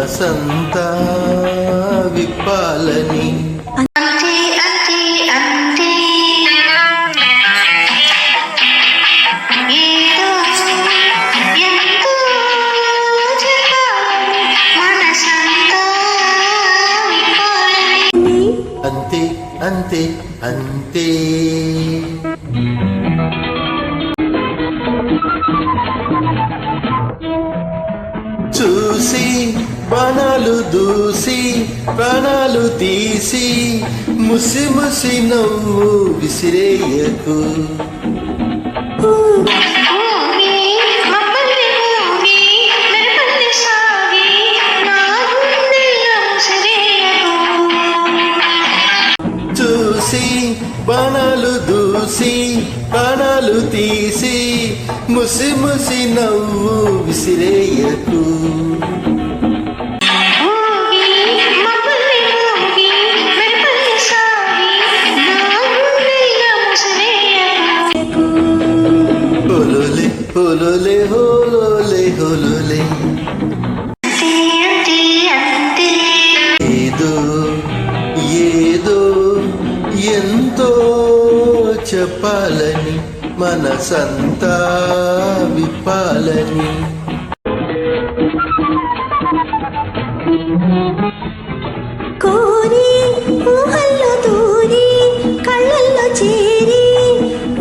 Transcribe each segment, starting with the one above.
మనసంతా విప్పాలని అంతే అంతే అంతే చూసి బాణాలు దూసి ప్రాణాలు తీసి ముసి ముసి నవ్వు విసిరేయకు చూసి బాణాలు దూసి ప్రాణాలు తీసి ముసి ముసి నవ్వు విసిరేయకు హోలోలే హోలోలే హోలోలే హోలోలే ఏదో ఏదో ఎంతో చెప్పాలని మనసంతా విప్పాలని కోరి ఊహల్లో దూరి కళ్ళల్లో చేరి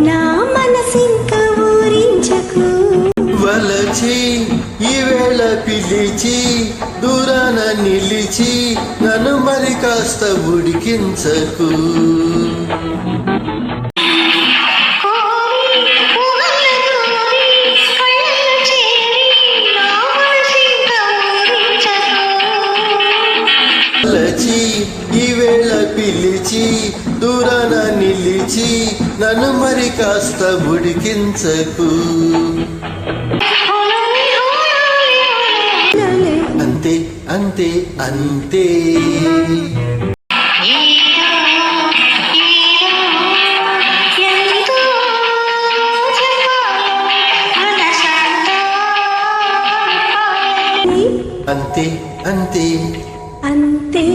నా మనసింక ఊరించకు వలచి ఈవేళ పిలిచి దూరాన నిలిచి నన్ను మరి కాస్త ఉడికించకు వలచి ఈవేళ పిలిచి దూరాన నిలిచి నన్ను మరి కాస్త ఉడికించకు అంతే అంతే అంతే అంతే అంతే అంతే